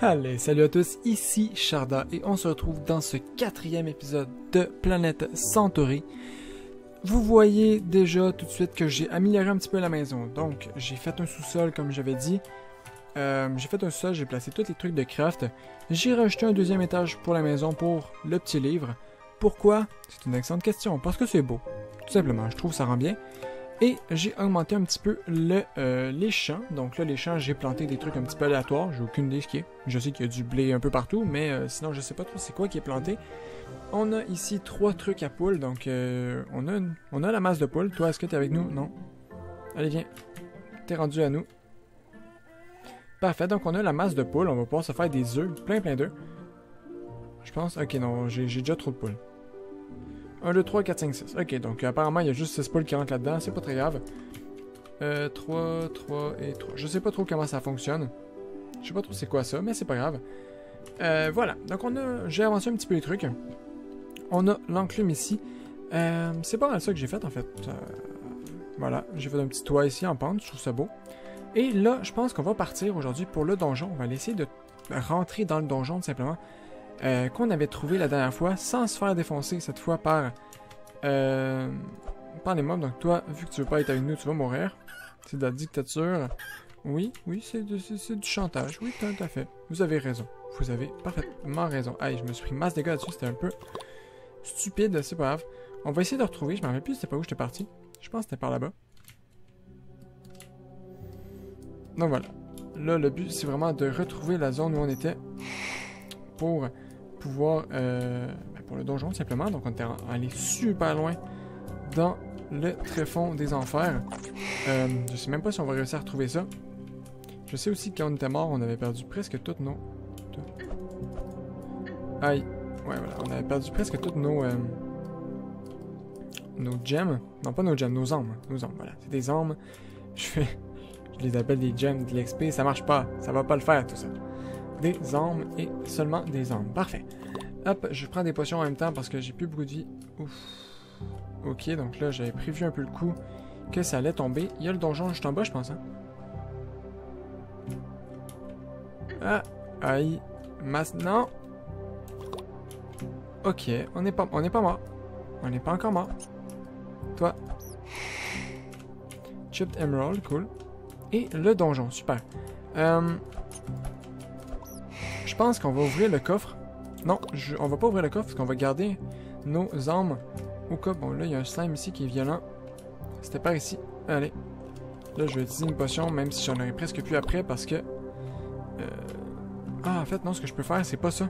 Allez, salut à tous, ici Sharda et on se retrouve dans ce 4e épisode de Planète Centauri. Vous voyez déjà tout de suite que j'ai amélioré un petit peu la maison. Donc, j'ai fait un sous-sol comme j'avais dit. J'ai placé tous les trucs de craft. J'ai rajouté un deuxième étage pour la maison pour le petit livre. Pourquoi? C'est une excellente question, parce que c'est beau. Tout simplement, je trouve que ça rend bien. Et j'ai augmenté un petit peu les champs. Donc là, les champs, j'ai planté des trucs un petit peu aléatoires. J'ai aucune idée ce qui est. Je sais qu'il y a du blé un peu partout, mais sinon, je sais pas trop c'est quoi qui est planté. On a ici 3 trucs à poules. Donc, on a la masse de poules. Toi, est-ce que t'es avec nous? Non. Allez, viens. T'es rendu à nous. Parfait. Donc, on a la masse de poules. On va pouvoir se faire des œufs. Plein d'œufs. Je pense... Ok, non. J'ai déjà trop de poules. 1, 2, 3, 4, 5, 6. Ok, donc apparemment, il y a juste 6 poules qui rentrent là-dedans. C'est pas très grave. 3 et 3. Je sais pas trop comment ça fonctionne. Je sais pas trop c'est quoi ça, mais c'est pas grave. Voilà. Donc, j'ai avancé un petit peu les trucs. On a l'enclume ici. C'est pas mal ça que j'ai fait, en fait. Voilà. J'ai fait un petit toit ici en pente. Je trouve ça beau. Et là, je pense qu'on va partir aujourd'hui pour le donjon. On va essayer de rentrer dans le donjon, tout simplement. Qu'on avait trouvé la dernière fois, sans se faire défoncer cette fois par les mobs. Donc toi, vu que tu veux pas être avec nous, tu vas mourir. C'est de la dictature. Oui, c'est du chantage. Oui, tout à fait. Vous avez raison. Vous avez parfaitement raison. Aïe, je me suis pris masse de dégâts là-dessus, c'était un peu stupide, c'est pas grave. On va essayer de retrouver, je m'en rappelle plus c'était pas où j'étais parti. Je pense que c'était par là-bas. Donc voilà. Là, le but, c'est vraiment de retrouver la zone où on était pour pouvoir pour le donjon simplement. Donc on était allé super loin dans le tréfonds des enfers. Je sais même pas si on va réussir à retrouver ça. Je sais aussi que quand on était mort, on avait perdu presque toutes nos... Aïe. Ouais, voilà. On avait perdu presque toutes nos gemmes. Non, pas nos gemmes, nos âmes. Nos âmes, voilà. C'est des âmes. Je les appelle des gemmes de l'XP. Ça marche pas. Ça va pas le faire, tout ça. Des âmes et seulement des âmes. Parfait. Hop, je prends des potions en même temps parce que j'ai plus beaucoup de vie. Ouf. Ok, donc là, j'avais prévu un peu le coup que ça allait tomber. Il y a le donjon juste en bas, je pense. Hein? Ah, aïe. Non. Ok, on n'est pas mort. On n'est pas encore mort. Toi. Chipped Emerald, cool. Et le donjon, super. Je pense qu'on va ouvrir le coffre. Non, on va pas ouvrir le coffre parce qu'on va garder nos armes au cas. Bon, là, il y a un slime ici qui est violent. C'était par ici. Allez. Là, je vais utiliser une potion, même si j'en aurais presque plus après parce que... Ah, en fait, non, ce que je peux faire, c'est pas ça.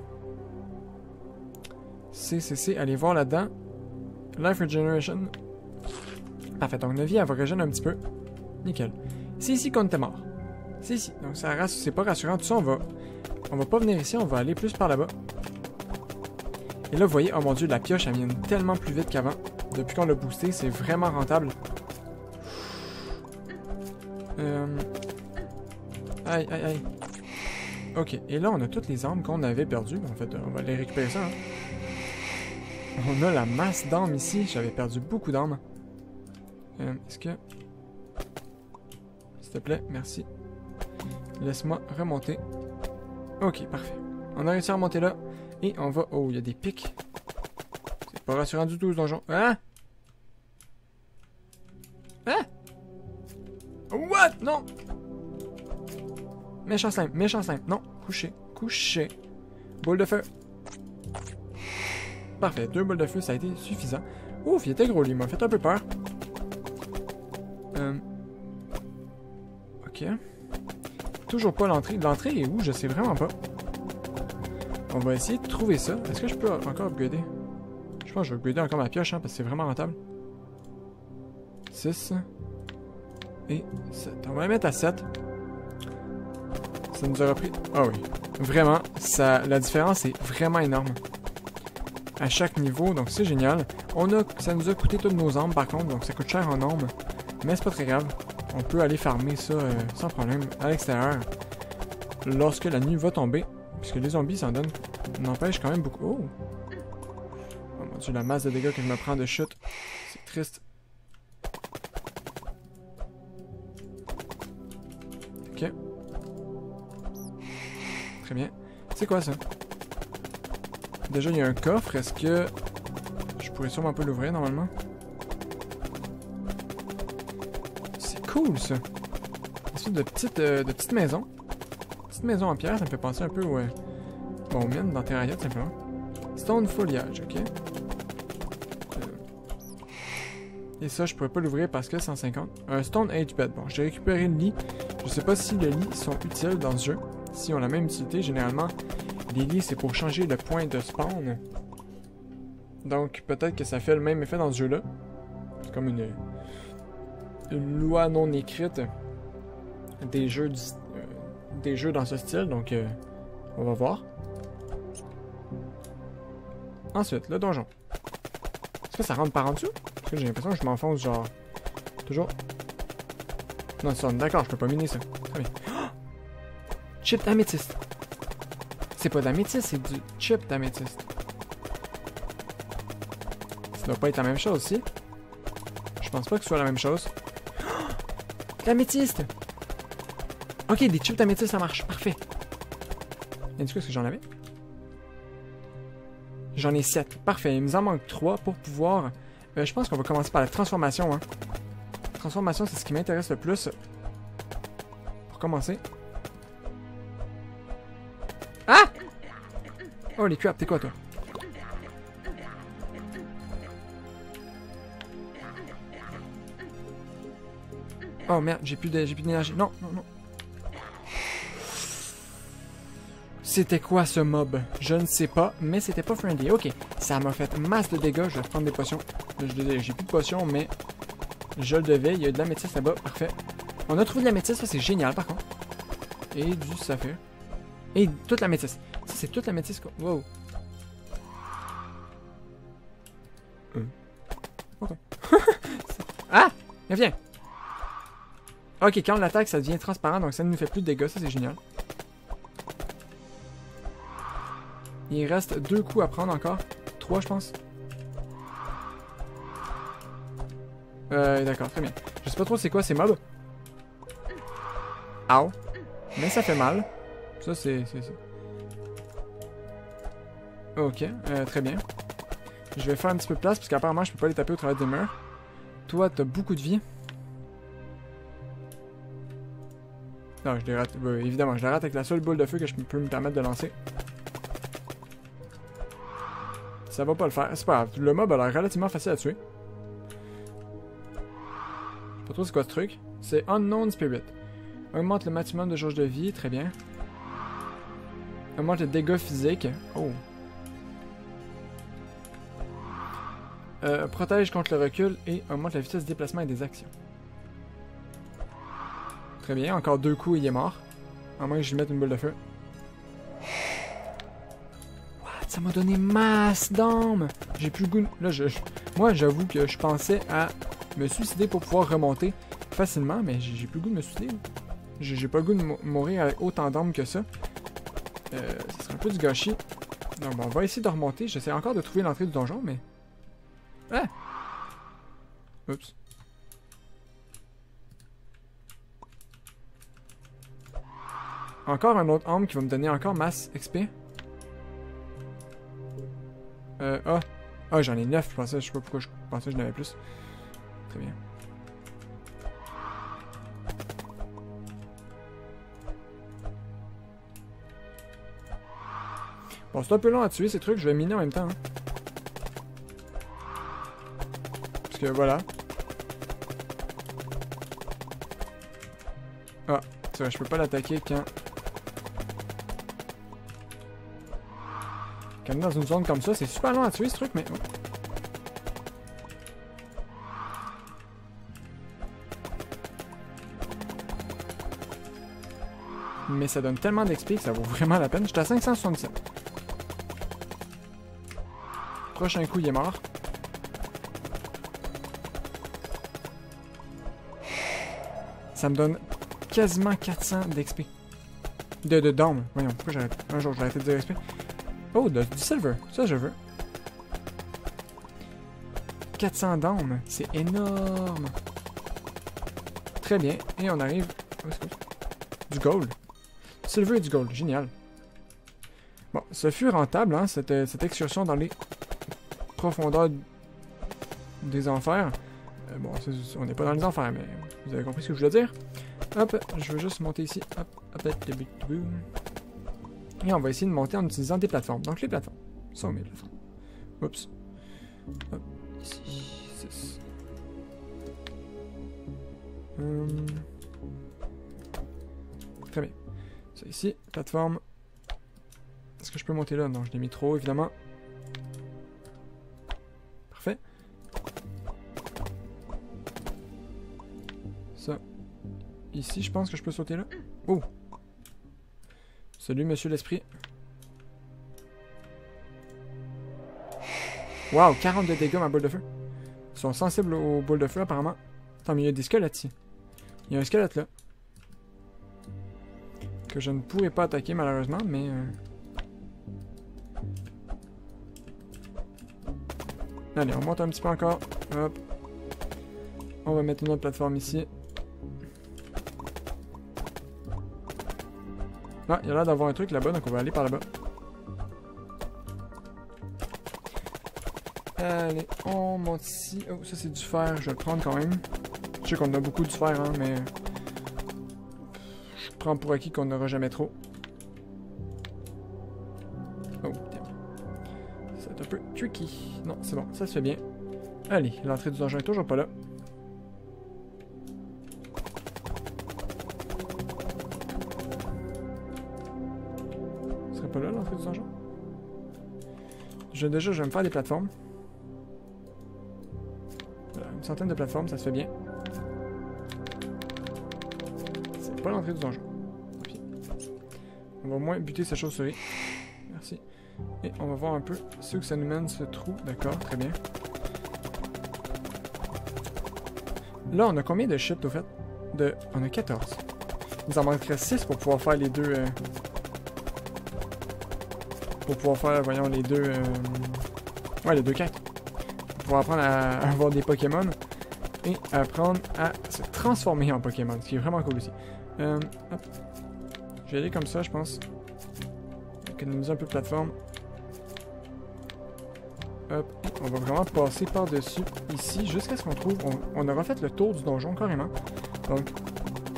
C'est aller voir là-dedans. Life Regeneration. Parfait, donc notre vie, elle va régénérer un petit peu. Nickel. C'est ici qu'on était mort. C'est ici. Donc, c'est pas rassurant. Tout ça, on va pas venir ici, on va aller plus par là-bas. Et là, vous voyez, oh mon dieu, la pioche, elle vient tellement plus vite qu'avant. Depuis qu'on l'a boosté, c'est vraiment rentable. Aïe. Ok, et là, on a toutes les armes qu'on avait perdues. En fait, on va les récupérer ça. Hein. On a la masse d'armes ici. J'avais perdu beaucoup d'armes. Est-ce que... S'il te plaît, merci. Laisse-moi remonter. Ok, parfait. On a réussi à remonter là. Et on va... Oh, il y a des pics. C'est pas rassurant du tout, ce donjon. Hein? Hein? What? Non! Méchant slime. Non, couché. Boule de feu. Parfait, 2 boules de feu, ça a été suffisant. Ouf, il était gros, lui. Il m'a fait un peu peur. Ok. Toujours pas l'entrée. L'entrée est où? Je sais vraiment pas. On va essayer de trouver ça. Est-ce que je peux encore upgrader? Je pense que je vais upgrader encore ma pioche, hein, parce que c'est vraiment rentable. 6. Et 7. On va la mettre à 7. Ça nous aura pris... Ah oui. Vraiment, la différence est vraiment énorme. À chaque niveau, donc c'est génial. Ça nous a coûté toutes nos armes, par contre, donc ça coûte cher en armes. Mais c'est pas très grave. On peut aller farmer ça sans problème à l'extérieur. Lorsque la nuit va tomber. Puisque les zombies s'en donnent. N'empêche quand même beaucoup. Oh! Oh mon dieu, la masse de dégâts que je me prends de chute. C'est triste. Ok. Très bien. C'est quoi ça? Déjà, il y a un coffre. Est-ce que... Je pourrais sûrement pas l'ouvrir, normalement. C'est cool, ça. Une sorte de petite maison. Petite maison en pierre, ça me fait penser un peu au... Bon, aux mines dans Terraria, tout simplement. Stone foliage, ok. Et ça, je pourrais pas l'ouvrir parce que 150. Un Stone Age Bed. Bon, j'ai récupéré le lit. Je sais pas si les lits sont utiles dans ce jeu. Si on a la même utilité, généralement, les lits, c'est pour changer le point de spawn. Donc, peut-être que ça fait le même effet dans ce jeu-là. C'est comme une loi non écrite des jeux dans ce style. Donc, on va voir. Ensuite, le donjon. Est-ce que ça rentre par en dessous? Parce que j'ai l'impression que je m'enfonce genre... Toujours... Non, ça, d'accord, je peux pas miner ça. Très bien. Oh! Chip d'améthyste. C'est pas d'améthyste, c'est du chip d'améthyste. Ça doit pas être la même chose, si? Je pense pas que ce soit la même chose. Oh! L'améthyste! Ok, des chips d'améthyste, ça marche. Parfait. Et du coup, est-ce que j'en avais? J'en ai 7. Parfait. Il nous en manque 3 pour pouvoir... je pense qu'on va commencer par la transformation. Hein. Transformation, c'est ce qui m'intéresse le plus. Pour commencer. Ah! Oh, les crap, t'es quoi, toi? Oh, merde, j'ai plus d'énergie. Non, non, non. C'était quoi ce mob? Je ne sais pas, mais c'était pas friendly. Ok, ça m'a fait masse de dégâts. Je vais prendre des potions. J'ai plus de potions, mais je le devais. Il y a de l'améthyste là-bas. Parfait. On a trouvé de l'améthyste. Ça, c'est génial, par contre. Et du saphir. Et toute l'améthyste. Ça, c'est toute l'améthyste. Wow. Ok. Ah! Viens. Ok, quand on l'attaque, ça devient transparent. Donc, ça ne nous fait plus de dégâts. Ça, c'est génial. Il reste 2 coups à prendre encore. 3, je pense. D'accord, très bien. Je sais pas trop c'est quoi ces mobs. Ow. Mais ça fait mal. Ça, c'est... Ok, très bien. Je vais faire un petit peu de place, parce qu'apparemment, je peux pas les taper au travers des murs. Toi, t'as beaucoup de vie. Non, je les rate... évidemment, je les rate avec la seule boule de feu que je peux me permettre de lancer. Ça va pas le faire. C'est pas grave. Le mob a l'air relativement facile à tuer. Je sais pas trop c'est quoi ce truc. C'est Unknown Spirit. Augmente le maximum de jauge de vie. Très bien. Augmente le dégât physique. Oh. Protège contre le recul et augmente la vitesse de déplacement et des actions. Très bien. Encore 2 coups et il est mort. À moins que je lui mette une boule de feu. Ça m'a donné masse d'âme. J'ai plus le goût... Là, moi, j'avoue que je pensais à me suicider pour pouvoir remonter facilement, mais j'ai plus le goût de me suicider. J'ai pas le goût de mourir avec autant d'âme que ça. Ça serait un peu du gâchis. Donc, bon, on va essayer de remonter. J'essaie encore de trouver l'entrée du donjon, mais... Ah! Oups. Encore un autre âme qui va me donner encore masse XP. Ah, j'en ai 9, je sais pas pourquoi je pensais que j'en avais plus. Très bien. Bon, c'est un peu long à tuer ces trucs, je vais miner en même temps. Hein. Parce que voilà. Ah, c'est vrai, je peux pas l'attaquer quand... Quand on est dans une zone comme ça, c'est super long à tuer ce truc, mais... Mais ça donne tellement d'XP que ça vaut vraiment la peine. J'étais à 577. Prochain coup, il est mort. Ça me donne quasiment 400 d'XP. De dôme. Voyons, pourquoi j'arrête? Un jour, je vais arrêter de dire XP. Oh, du silver. Ça, je veux. 400 d'âme. C'est énorme. Très bien. Et on arrive... Du gold. Du silver et du gold. Génial. Bon, ce fut rentable, hein, cette excursion dans les profondeurs des enfers. Bon, on n'est pas dans les enfers, mais vous avez compris ce que je voulais dire. Hop, je veux juste monter ici. Hop, hop, et on va essayer de monter en utilisant des plateformes. Donc les plateformes. Ça, on met les plateformes. Oups. Hop, ici. 6. Très bien. Ça ici, plateforme. Est-ce que je peux monter là? Non, je l'ai mis trop haut, évidemment. Parfait. Ça. Ici, je pense que je peux sauter là. Oh! Salut, monsieur l'esprit. Wow, 42 dégâts, ma boule de feu. Ils sont sensibles aux boules de feu, apparemment. Attends, mais il y a des squelettes ici. Il y a un squelette là. Que je ne pourrais pas attaquer, malheureusement, mais... Allez, on monte un petit peu encore. Hop. On va mettre une autre plateforme ici. Ah, il y a l'air d'avoir un truc là-bas, donc on va aller par là-bas. Allez, on monte ici. Oh, ça c'est du fer, je vais le prendre quand même. Je sais qu'on a beaucoup de fer, hein, mais... Je prends pour acquis qu'on n'aura jamais trop. Oh, putain. C'est un peu tricky. Non, c'est bon, ça se fait bien. Allez, l'entrée du donjon est toujours pas là. Ce serait pas là, l'entrée du donjon? Déjà, je vais me faire des plateformes. Voilà, une centaine de plateformes, ça se fait bien. C'est pas l'entrée du donjon. Okay. On va au moins buter ces chauves-souris. Merci. Et on va voir un peu ce que ça nous mène, ce trou. D'accord, très bien. Là, on a combien de shit au fait? On a 14. Il nous en manquerait 6 pour pouvoir faire les deux... Pour pouvoir faire, voyons, les deux... Ouais, les deux quêtes. Pour pouvoir apprendre à avoir des Pokémon. Et apprendre à se transformer en Pokémon. Ce qui est vraiment cool aussi. Hop. Je vais aller comme ça, je pense. Économiser un peu de plateforme. Hop. On va vraiment passer par-dessus ici jusqu'à ce qu'on trouve... On aura fait le tour du donjon carrément. Donc,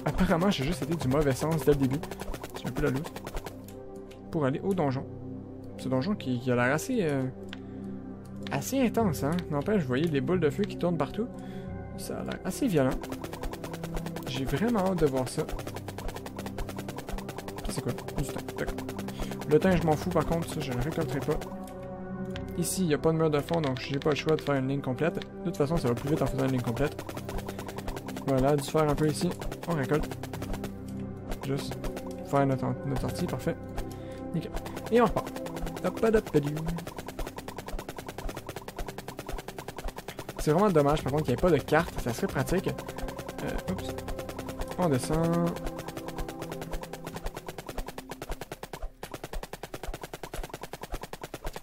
apparemment, j'ai juste été du mauvais sens dès le début. C'est un peu la loot. Pour aller au donjon. Ce donjon qui a l'air assez... assez intense, hein. N'empêche, vous voyez les boules de feu qui tournent partout. Ça a l'air assez violent. J'ai vraiment hâte de voir ça. C'est quoi? Du thym, d'accord. Le thym, je m'en fous par contre, ça, je ne le récolterai pas. Ici, il n'y a pas de mur de fond, donc j'ai pas le choix de faire une ligne complète. De toute façon, ça va plus vite en faisant une ligne complète. Voilà, du fer un peu ici. On récolte. Juste faire notre ortie, parfait. Nickel. Et on repart. C'est vraiment dommage par contre qu'il n'y ait pas de carte, ça serait pratique. Oups. On descend.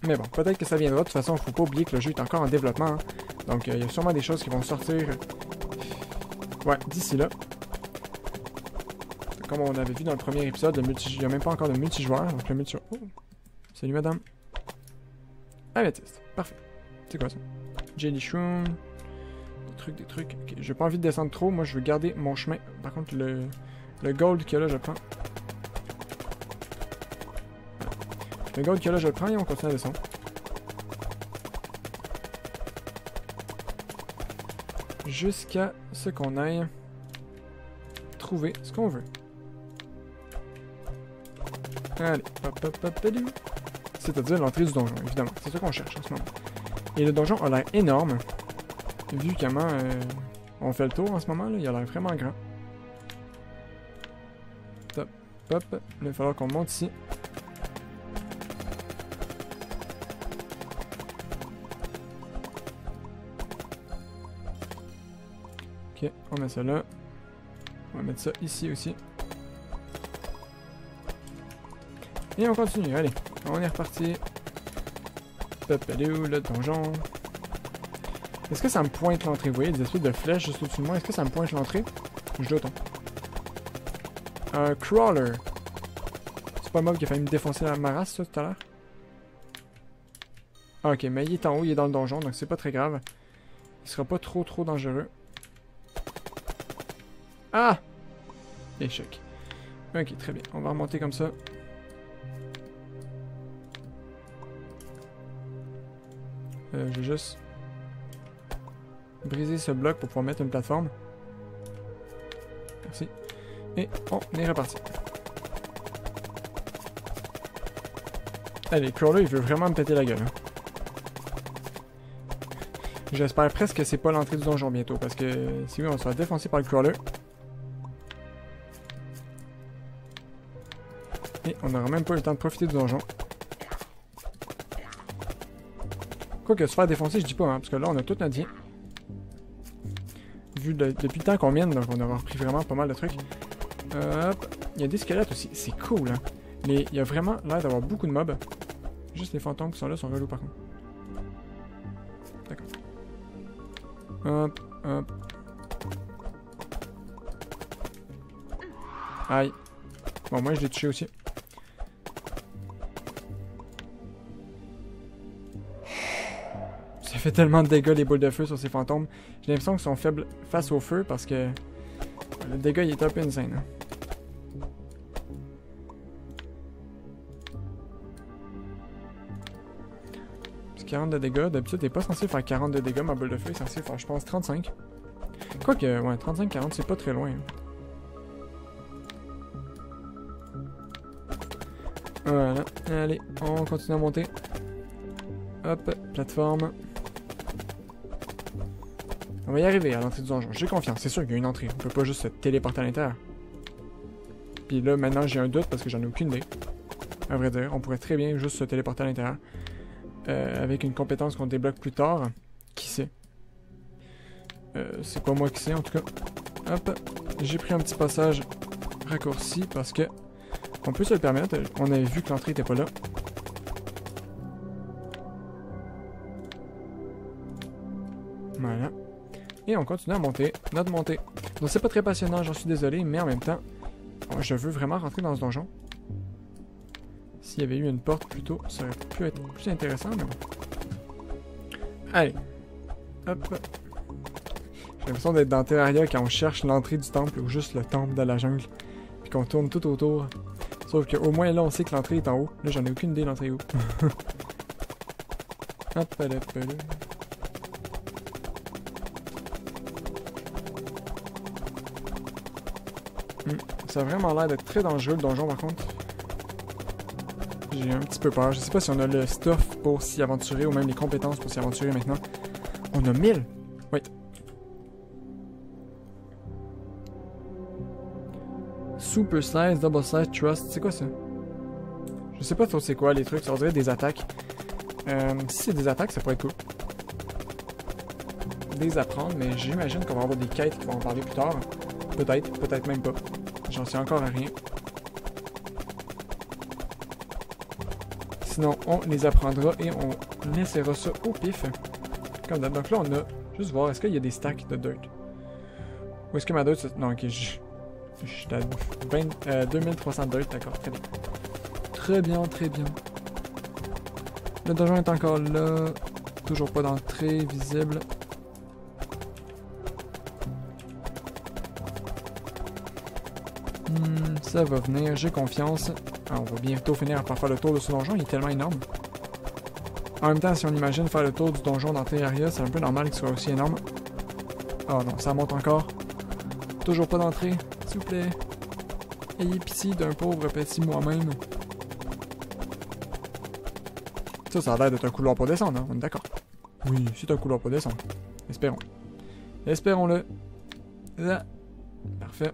Mais bon, peut-être que ça viendra. De toute façon, il ne faut pas oublier que le jeu est encore en développement. Hein. Donc, il y a sûrement des choses qui vont sortir. Ouais, d'ici là. Comme on avait vu dans le premier épisode, il n'y a même pas encore de multijoueur. Donc, le multijoueur. Oh. Salut, madame. Améthyste. Parfait. C'est quoi ça? Jelly Shroom. Des trucs. Ok, j'ai pas envie de descendre trop. Moi, je veux garder mon chemin. Par contre, le gold qu'il y a là, je le prends. Le gold qu'il y a là, je le prends et on continue à descendre. Jusqu'à ce qu'on aille trouver ce qu'on veut. Allez, hop. C'est-à-dire l'entrée du donjon, évidemment. C'est ça qu'on cherche en ce moment. Et le donjon a l'air énorme. Vu comment on fait le tour en ce moment, là, il a l'air vraiment grand. Top, hop. Il va falloir qu'on monte ici. Ok, on met ça là. On va mettre ça ici aussi. Et on continue, allez. On est reparti. Hop, elle est où le donjon? Est-ce que ça me pointe l'entrée? Vous voyez des espèces de flèches juste au-dessus de moi. Est-ce que ça me pointe l'entrée? Je doute. Un crawler. C'est pas un mob qui a failli me défoncer ma race, ça, tout à l'heure? Ah, ok, mais il est en haut, il est dans le donjon, donc c'est pas très grave. Il sera pas trop dangereux. Ah! Échec. Ok, très bien. On va remonter comme ça. Je vais juste briser ce bloc pour pouvoir mettre une plateforme. Merci. Et on est reparti. Allez, Crawler, il veut vraiment me péter la gueule. Hein. J'espère presque que c'est pas l'entrée du donjon bientôt, parce que si oui, on sera défoncé par le Crawler. Et on n'aura même pas eu le temps de profiter du donjon. Quoique se faire défoncer, je dis pas, hein, parce que là, on a tout notre bien. Vu depuis le temps qu'on mine, donc on aura repris vraiment pas mal de trucs. Hop, il y a des squelettes aussi, c'est cool, hein. Mais il y a vraiment l'air d'avoir beaucoup de mobs. Juste les fantômes qui sont là sont relous par contre. D'accord. Hop, hop. Aïe. Bon, moi je l'ai touché aussi. Ça fait tellement de dégâts les boules de feu sur ces fantômes. J'ai l'impression qu'ils sont faibles face au feu parce que le dégât il est un peu insane. Hein. Parce que 40 de dégâts, d'habitude t'es pas censé faire 40 de dégâts ma boule de feu, est censé faire je pense 35. Quoique, ouais, 35-40 c'est pas très loin. Hein. Voilà, allez, on continue à monter. Hop, plateforme. On va y arriver à l'entrée du donjon. J'ai confiance, c'est sûr qu'il y a une entrée. On peut pas juste se téléporter à l'intérieur. Puis là, maintenant, j'ai un doute parce que j'en ai aucune idée. À vrai dire, on pourrait très bien juste se téléporter à l'intérieur. Avec une compétence qu'on débloque plus tard. Qui sait? C'est pas moi qui sais, en tout cas. Hop, j'ai pris un petit passage raccourci parce que on peut se le permettre. On avait vu que l'entrée était pas là. Voilà. Et on continue à monter notre montée. Donc c'est pas très passionnant, j'en suis désolé, mais en même temps, je veux vraiment rentrer dans ce donjon. S'il y avait eu une porte plus tôt, ça aurait pu être plus intéressant, mais bon. Allez. Hop. J'ai l'impression d'être dans Terraria quand on cherche l'entrée du temple ou juste le temple de la jungle. Puis qu'on tourne tout autour. Sauf qu'au moins là, on sait que l'entrée est en haut. Là, j'en ai aucune idée l'entrée est où. Hop, hop, hop. Ça a vraiment l'air d'être très dangereux le donjon par contre. J'ai un petit peu peur. Je sais pas si on a le stuff pour s'y aventurer ou même les compétences pour s'y aventurer maintenant. On a 1000! Oui. Super Size, Double Size, Trust. C'est quoi ça? Je sais pas trop c'est quoi les trucs. Ça dirait des attaques. Si c'est des attaques, ça pourrait être cool. Des apprendre, mais j'imagine qu'on va avoir des quêtes qui vont en parler plus tard. Peut-être, peut-être même pas. J'en sais encore à rien. Sinon, on les apprendra et on laissera ça au pif. Comme d'hab. Donc là, on a... Juste voir, est-ce qu'il y a des stacks de dirt? Ou est-ce que ma dirt... Non, ok, je suis à 2300 dirt, d'accord, très bien. Très bien, très bien. Le donjon est encore là. Toujours pas d'entrée visible. Ça va venir, j'ai confiance. Ah, on va bientôt finir par faire le tour de ce donjon, il est tellement énorme. En même temps, si on imagine faire le tour du donjon dans Terraria, c'est un peu normal qu'il soit aussi énorme. Oh non, ça monte encore. Toujours pas d'entrée, s'il vous plaît. Ayez pitié d'un pauvre petit moi-même. Ça a l'air d'être un couloir pour descendre, hein? On est d'accord. Oui, c'est un couloir pour descendre. Espérons. Espérons-le. Là. Parfait.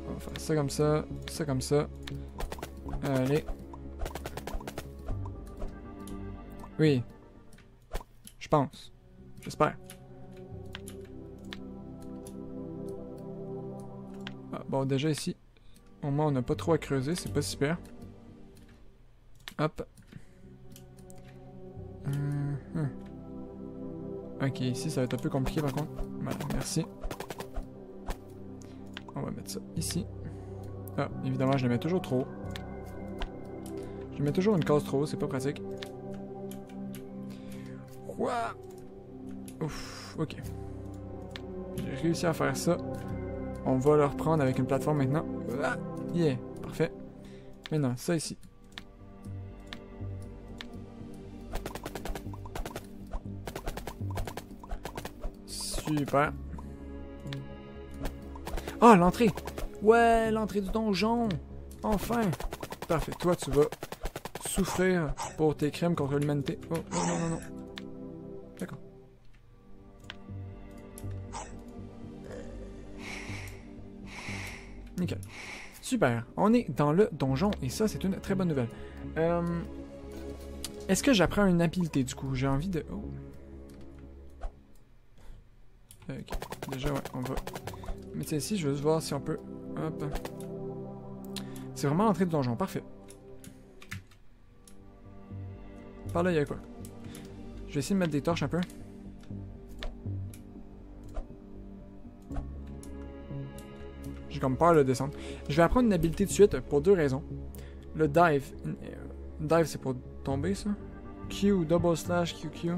On va faire ça comme ça, ça comme ça. Allez. Oui. Je pense. J'espère. Ah, bon, déjà ici, au moins on n'a pas trop à creuser, c'est pas super. Hop. Ok, ici ça va être un peu compliqué par contre. Voilà, merci. On va mettre ça ici. Ah, évidemment, je le mets toujours trop haut. Je mets toujours une case trop haut, c'est pas pratique. Quoi? Ouf, ok. J'ai réussi à faire ça. On va le reprendre avec une plateforme maintenant. Ah, yeah, parfait. Maintenant, ça ici. Super. Ah, l'entrée! Ouais, l'entrée du donjon! Enfin! Parfait. Toi, tu vas souffrir pour tes crimes contre l'humanité. Oh, non, non, non, non. D'accord. Nickel. Super. On est dans le donjon et ça, c'est une très bonne nouvelle. Est-ce que j'apprends une habileté du coup? J'ai envie de... Oh. Ok. Déjà, ouais, on va mettre ça ici. Je veux juste voir si on peut... Hop. C'est vraiment l'entrée du donjon. Parfait. Par là, il y a quoi? Je vais essayer de mettre des torches un peu. J'ai comme peur de descendre. Je vais apprendre une habileté de suite pour deux raisons. Le dive. Dive, c'est pour tomber, ça. Q, double slash, QQ.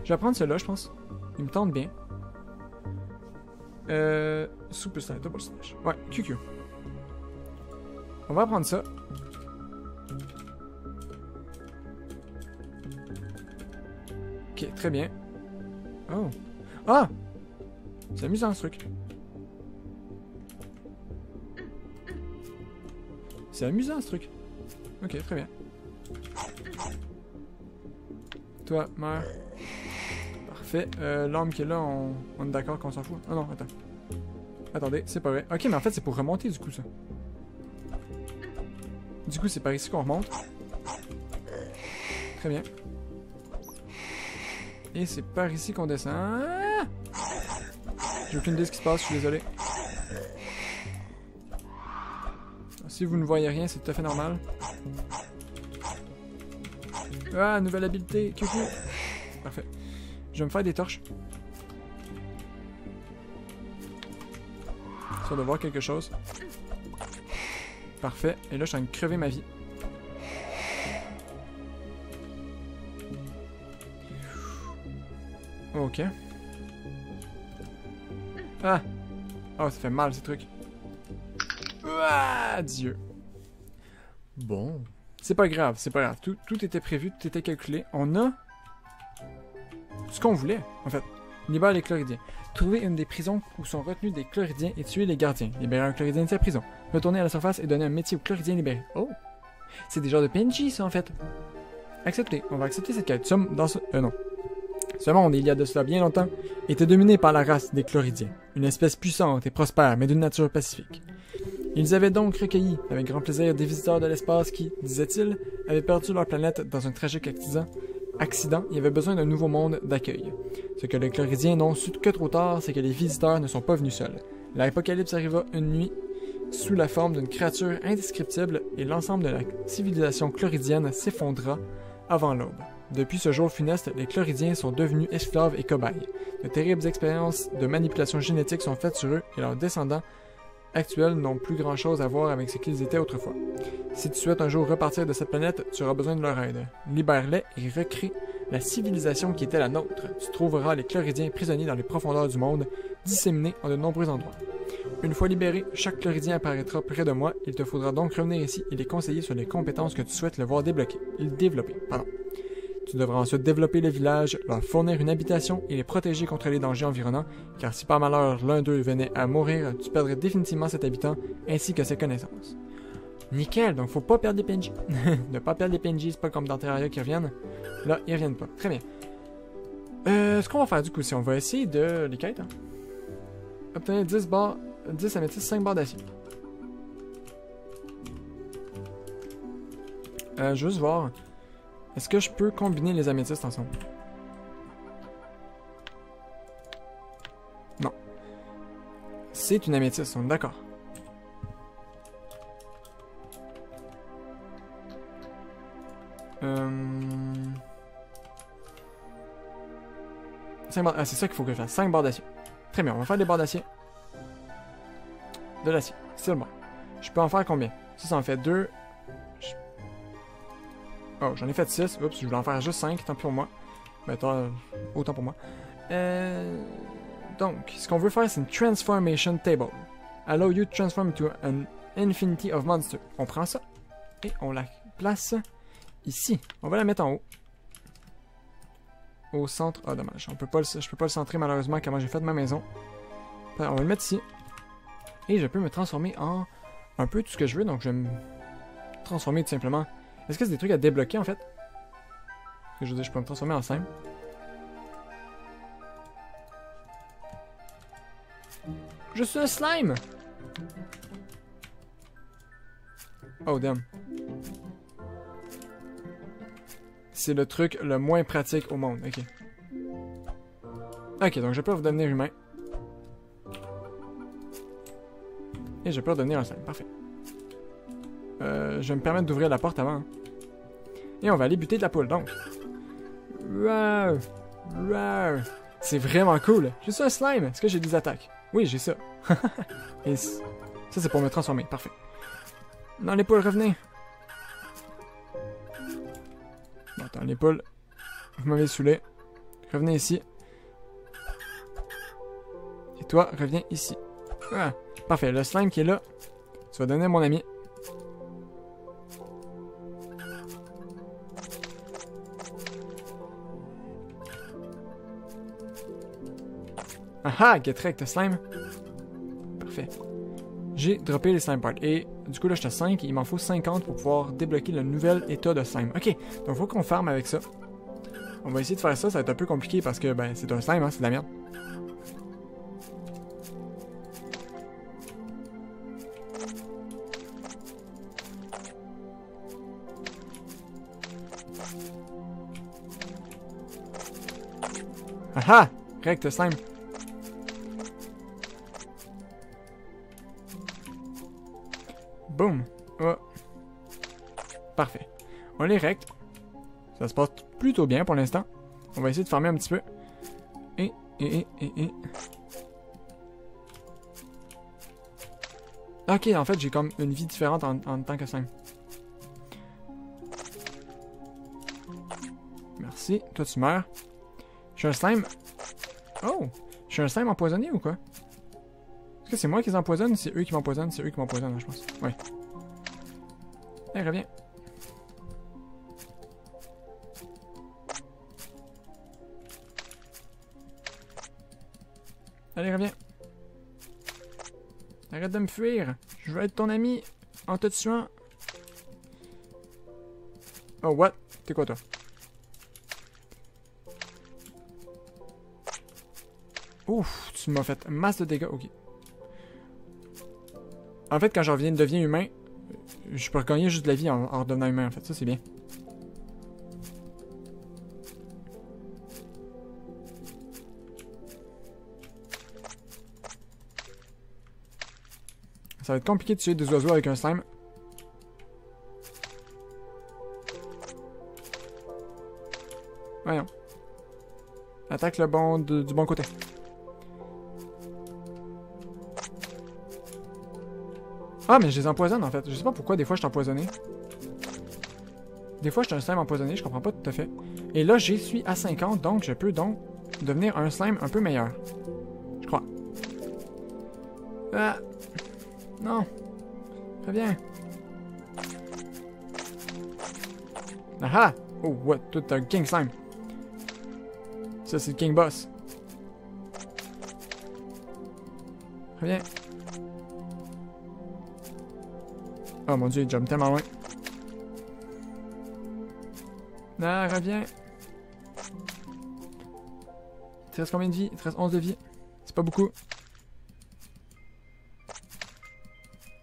Je vais apprendre celui-là, je pense. Il me tente bien. Super slash, double slash. Ouais, QQ. On va apprendre ça. Ok, très bien. Oh. Ah! C'est amusant, ce truc. C'est amusant, ce truc. Ok, très bien. Toi, meurs. Parfait. L'arme qui est là, on est d'accord qu'on s'en fout. Ah non, attends. Attendez, c'est pas vrai. Ok, mais en fait, c'est pour remonter, du coup, ça. Du coup, c'est par ici qu'on remonte. Très bien. Et c'est par ici qu'on descend. Ah! J'ai aucune idée de ce qui se passe, je suis désolé. Si vous ne voyez rien, c'est tout à fait normal. Ah, nouvelle habileté. Coucou. Parfait. Je vais me faire des torches. Sûr de voir quelque chose. Parfait. Et là, je suis en train de crever ma vie. Ok. Ah! Oh, ça fait mal, ces trucs. Ah, Dieu. Bon. C'est pas grave, c'est pas grave. Tout était prévu, tout était calculé. On a ce qu'on voulait, en fait. Libère les Chloridiens. Trouver une des prisons où sont retenus des Chloridiens et tuer les gardiens. Libérer un Chloridien de sa prison. Retourner à la surface et donner un métier aux Chloridiens libérés. Oh! C'est des genres de PNJ, ça, en fait. Accepter. On va accepter cette quête. Nous sommes dans ce... non. Ce monde, il y a de cela bien longtemps, était dominé par la race des Chloridiens. Une espèce puissante et prospère, mais d'une nature pacifique. Ils avaient donc recueilli, avec grand plaisir, des visiteurs de l'espace qui, disaient-ils, avaient perdu leur planète dans un tragique accident et avaient besoin d'un nouveau monde d'accueil. Ce que les Chloridiens n'ont su que trop tard, c'est que les visiteurs ne sont pas venus seuls. L'apocalypse arriva une nuit sous la forme d'une créature indescriptible et l'ensemble de la civilisation chloridienne s'effondra avant l'aube. Depuis ce jour funeste, les Chloridiens sont devenus esclaves et cobayes. De terribles expériences de manipulation génétique sont faites sur eux et leurs descendants actuels n'ont plus grand chose à voir avec ce qu'ils étaient autrefois. Si tu souhaites un jour repartir de cette planète, tu auras besoin de leur aide. Libère-les et recrée la civilisation qui était la nôtre. Tu trouveras les Chloridiens prisonniers dans les profondeurs du monde, disséminés en de nombreux endroits. Une fois libéré, chaque Chloridien apparaîtra près de moi. Il te faudra donc revenir ici et les conseiller sur les compétences que tu souhaites le voir développer. Tu devras ensuite développer le village, leur fournir une habitation et les protéger contre les dangers environnants, car si par malheur l'un d'eux venait à mourir, tu perdrais définitivement cet habitant ainsi que ses connaissances. Nickel, donc faut pas perdre des PNJ. Ne pas perdre des PNJ, c'est pas comme dans Terraria qui reviennent. Là, ils reviennent pas. Très bien. Ce qu'on va faire du coup, c'est on va essayer de les quêtes. Hein. Obtenir 10 barres, 10 améthystes, 5 barres d'acier. Je veux juste voir. Est-ce que je peux combiner les améthystes ensemble? Non. C'est une améthyste, on est d'accord. Ah, c'est ça qu'il faut que je fasse. 5 barres d'acier. Très bien, on va faire des barres d'acier. de l'acier. C'est bon. Je peux en faire combien? Ça en fait 2. Oh, j'en ai fait 6. Oups, je voulais en faire juste 5. Tant pis pour moi. Ben, autant pour moi. Donc, ce qu'on veut faire, c'est une Transformation Table. Allow you to transform into an infinity of monsters. On prend ça et on la place ici. On va la mettre en haut. Au centre. Ah, dommage. Je peux pas le centrer malheureusement comment j'ai fait de ma maison. On va le mettre ici. Et je peux me transformer en un peu tout ce que je veux. Donc, je vais me transformer tout simplement. Est-ce que c'est des trucs à débloquer en fait? Je veux dire, je peux me transformer en slime. Je suis un slime! Oh damn. C'est le truc le moins pratique au monde, ok. Ok, donc je peux redevenir humain. Et je peux redevenir un slime, parfait. Je vais me permettre d'ouvrir la porte avant. Hein. Et on va aller buter de la poule, donc. Wow! Wow! C'est vraiment cool! Je suis un slime! Est-ce que j'ai des attaques? Oui, j'ai ça. Et ça, c'est pour me transformer. Parfait. Non, les poules, revenez! Bon, attends, les poules. Vous m'avez saoulé. Revenez ici. Et toi, reviens ici. Ah, parfait. Le slime qui est là, tu vas donner à mon ami. Ah ah, get wrecked, slime. Parfait. J'ai droppé les slime parts. Et du coup, là, je suis à 5. Il m'en faut 50 pour pouvoir débloquer le nouvel état de slime. Ok, donc il faut qu'on farme avec ça. On va essayer de faire ça. Ça va être un peu compliqué parce que, ben, c'est un slime, hein, c'est de la merde. Ah ah! Wrecked, slime. Boom! Oh. Parfait. On les rect. Ça se passe plutôt bien pour l'instant. On va essayer de farmer un petit peu. Et. Ok, en fait, j'ai comme une vie différente en tant que slime. Merci. Toi, tu meurs. Je suis un slime. Oh! Je suis un slime empoisonné ou quoi? Est-ce que c'est moi qui les empoisonne ou c'est eux qui m'empoisonnent? C'est eux qui m'empoisonnent, je pense. Ouais. Hey, reviens. Allez, reviens. Arrête de me fuir. Je veux être ton ami en te tuant. Oh, what? T'es quoi, toi? Ouf, tu m'as fait masse de dégâts. Ok. En fait, quand je deviens humain, je peux regagner juste de la vie en redevenant humain, en fait. Ça, c'est bien. Ça va être compliqué de tuer des oiseaux avec un slime. Voyons. Attaque le bon du bon côté. Ah, mais je les empoisonne en fait. Je sais pas pourquoi des fois je suis empoisonné. Des fois je suis un slime empoisonné, je comprends pas tout à fait. Et là, j'y suis à 50, donc je peux donc devenir un slime un peu meilleur. Je crois. Ah! Non! Reviens! Ah ah! Oh, what? Tout un King Slime. Ça, c'est le King Boss. Reviens. Oh mon dieu, il jump tellement loin. Ah, reviens. Il te reste combien de vie? Il te reste 11 de vie. C'est pas beaucoup.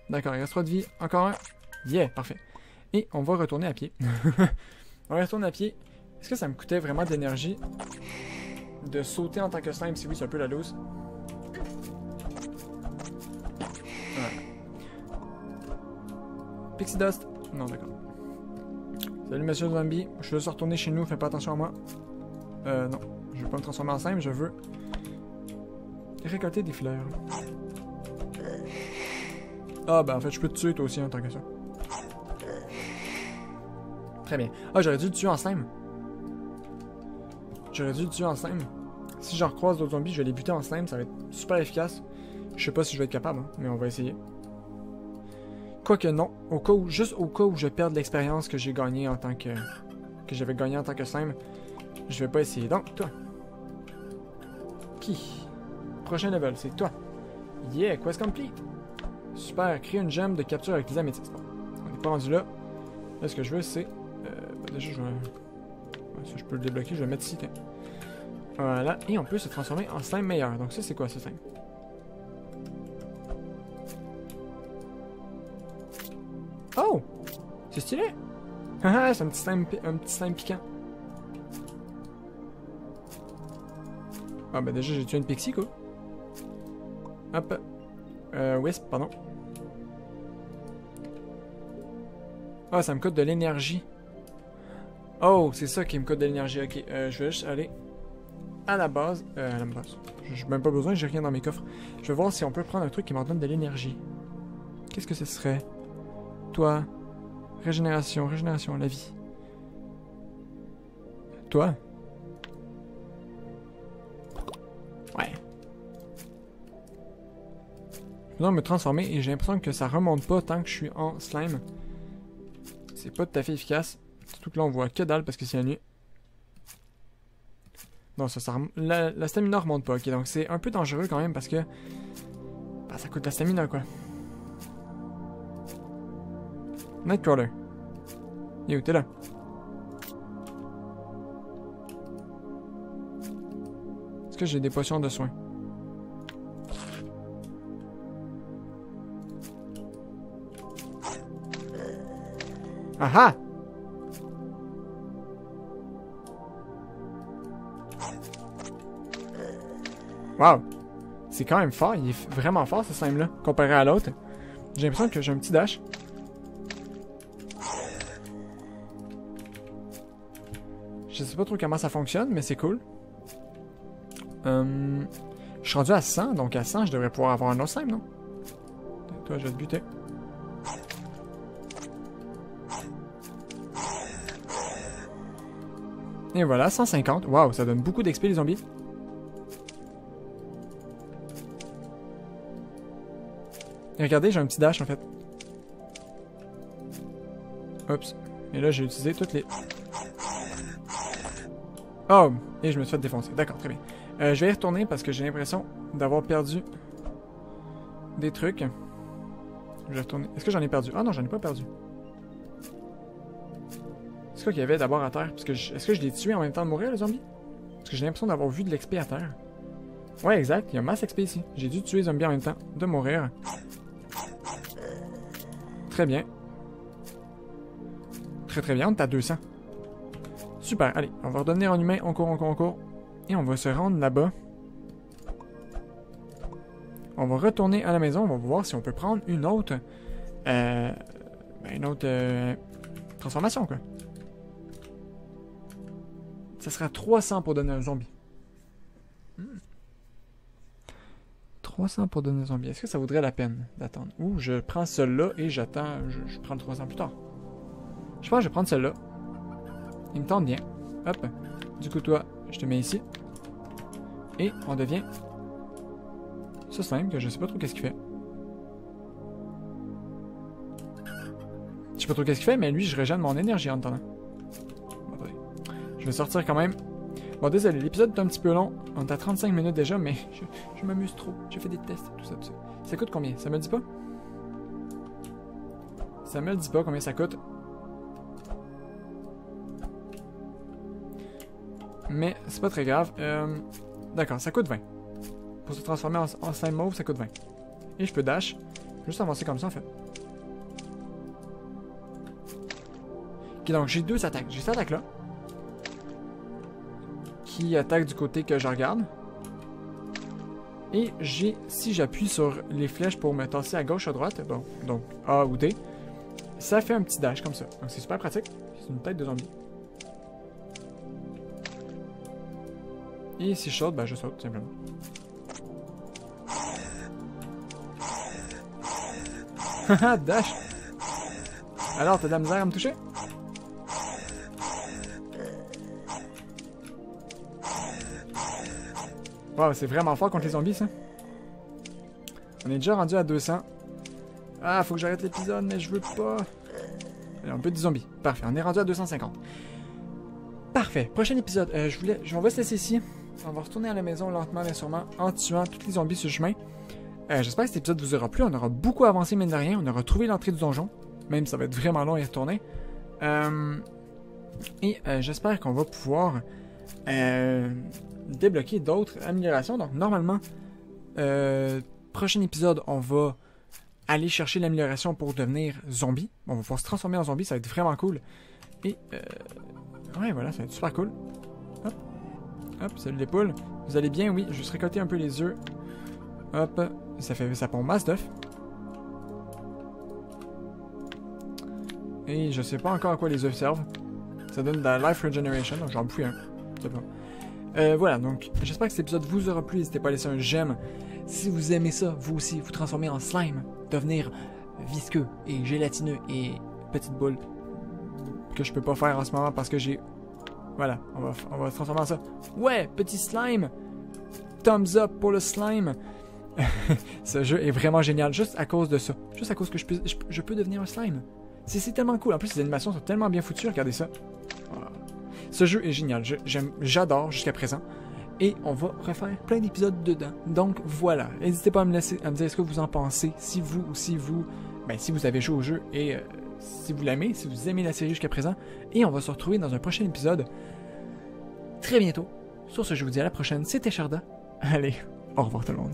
D'accord, il reste 3 de vie. Encore un. Yeah, parfait. Et on va retourner à pied. On va retourner à pied. Est-ce que ça me coûtait vraiment d'énergie de sauter en tant que slime? Si oui, c'est un peu la loose. Pixie Dust. Non, d'accord. Salut, monsieur Zombie. Je veux retourner chez nous. Fais pas attention à moi. Non. Je veux pas me transformer en slime. Je veux récolter des fleurs. Ah, ben en fait, je peux te tuer toi aussi en tant que ça. Très bien. Ah, j'aurais dû le tuer en slime. J'aurais dû le tuer en slime. Si j'en recroise d'autres zombies, je vais les buter en slime, ça va être super efficace. Je sais pas si je vais être capable, hein, mais on va essayer. Quoique non, au cas où, juste au cas où je perde l'expérience que j'ai gagnée en tant que j'avais gagné en tant que slime, je vais pas essayer. Donc, toi. Qui? Prochain level, c'est toi. Yeah, quest complete. Super, créer une gemme de capture avec les améthystes. Bon, on n'est pas rendu là. Là, ce que je veux, c'est... déjà, je vais... Ouais, ça, je peux le débloquer, je vais le mettre ici. Tiens. Voilà, et on peut se transformer en slime meilleur. Donc ça, c'est quoi, ce slime? Oh! C'est stylé! Haha, c'est un petit slime piquant. Ah, ben déjà, j'ai tué une pixie, quoi. Hop. Wisp, pardon. Ah, ça me coûte de l'énergie. Oh, c'est ça qui me coûte de l'énergie. Ok, je vais juste aller à la base. J'ai même pas besoin, j'ai rien dans mes coffres. Je vais voir si on peut prendre un truc qui m'en donne de l'énergie. Qu'est-ce que ce serait? Toi. Régénération, la vie. Toi. Ouais. Je dois me transformer et j'ai l'impression que ça remonte pas tant que je suis en slime. C'est pas tout à fait efficace. Surtout que là on voit que dalle parce que c'est la nuit. Non, la stamina remonte pas. Ok, donc c'est un peu dangereux quand même parce que... bah, ça coûte de la stamina quoi. Nightcrawler. Yo, t'es là. Est-ce que j'ai des potions de soins? Ah ah! Wow! C'est quand même fort, il est vraiment fort ce slime là, comparé à l'autre. J'ai l'impression que j'ai un petit dash. Je sais pas trop comment ça fonctionne, mais c'est cool. Je suis rendu à 100, donc à 100, je devrais pouvoir avoir un autre slime, non? Toi, je vais te buter. Et voilà, 150. Waouh, ça donne beaucoup d'XP les zombies. Et regardez, j'ai un petit dash en fait. Oups. Et là, j'ai utilisé toutes les... Oh! Et je me suis fait défoncer. D'accord, très bien. Je vais y retourner parce que j'ai l'impression d'avoir perdu des trucs. Je vais retourner. Est-ce que j'en ai perdu? Ah non, j'en ai pas perdu. C'est quoi qu'il y avait d'abord à terre? Parce que est-ce que je l'ai tué en même temps de mourir, le zombie? Parce que j'ai l'impression d'avoir vu de l'XP à terre. Ouais, exact. Il y a masse XP ici. J'ai dû tuer les zombies en même temps de mourir. Très bien. Très très bien, on est à 200. Super, allez, on va redevenir en humain, on court. Et on va se rendre là-bas. On va retourner à la maison, on va voir si on peut prendre une autre... transformation, quoi. Ça sera 300 pour donner un zombie. 300 pour donner un zombie. Est-ce que ça vaudrait la peine d'attendre? Ou je prends celui-là et j'attends... Je prends le 300 plus tard. Je pense que je vais prendre celui-là. Il me tente bien. Hop. Du coup, toi, je te mets ici. Et on devient... ce slime que je sais pas trop qu'est-ce qu'il fait. Je sais pas trop qu'est-ce qu'il fait, mais lui, je régène mon énergie en attendant. Attendez. Je vais sortir quand même. Bon, désolé, l'épisode est un petit peu long. On est à 35 minutes déjà, mais je m'amuse trop. J'ai fait des tests, tout ça, tout ça. Ça coûte combien? Ça me le dit pas? Ça me le dit pas combien ça coûte. Mais c'est pas très grave. D'accord, ça coûte 20. Pour se transformer en slime mauve, ça coûte 20. Et je peux dash. Juste avancer comme ça, en fait. Ok, donc j'ai deux attaques. J'ai cette attaque-là. Qui attaque du côté que je regarde. Et j'ai, si j'appuie sur les flèches pour me tasser à gauche, à droite, bon, donc A ou D, ça fait un petit dash comme ça. Donc c'est super pratique. C'est une tête de zombie. Et si je saute, ben je saute, tout simplement. Haha, dash! Alors, t'as de la misère à me toucher? Wow, c'est vraiment fort contre les zombies, ça. On est déjà rendu à 200. Ah, faut que j'arrête l'épisode, mais je veux pas. Allez, on peut des zombies. Parfait, on est rendu à 250. Parfait. Prochain épisode. On va se laisser ici. On va retourner à la maison lentement mais sûrement en tuant tous les zombies sur le chemin. J'espère que cet épisode vous aura plu. On aura beaucoup avancé, mine de rien. On aura trouvé l'entrée du donjon. Même ça va être vraiment long à y retourner. J'espère qu'on va pouvoir débloquer d'autres améliorations. Donc, normalement, prochain épisode, on va aller chercher l'amélioration pour devenir zombie. On va pouvoir se transformer en zombie. Ça va être vraiment cool. Et, ouais, voilà, ça va être super cool. Hop. Hop, salut les poules. Vous allez bien? Oui, je vais juste récolter un peu les œufs. Hop. Ça pond masse d'œufs. Et je sais pas encore à quoi les œufs servent. Ça donne de la life regeneration, donc j'en bouffe un. C'est pas. Voilà, donc j'espère que cet épisode vous aura plu. N'hésitez pas à laisser un j'aime. Si vous aimez ça, vous aussi, vous transformer en slime, devenir visqueux et gélatineux et petite boule que je peux pas faire en ce moment parce que j'ai... Voilà, on va se transformer en ça. Ouais, petit slime! Thumbs up pour le slime! Ce jeu est vraiment génial, juste à cause de ça. Juste à cause que je peux devenir un slime. C'est tellement cool. En plus, les animations sont tellement bien foutues, regardez ça. Voilà. Ce jeu est génial, j'adore jusqu'à présent. Et on va refaire plein d'épisodes dedans. Donc voilà, n'hésitez pas à me dire ce que vous en pensez. Si vous avez joué au jeu et si vous l'aimez, si vous aimez la série jusqu'à présent. Et on va se retrouver dans un prochain épisode très bientôt. Sur ce, je vous dis à la prochaine. C'était Sharda. Allez, au revoir tout le monde.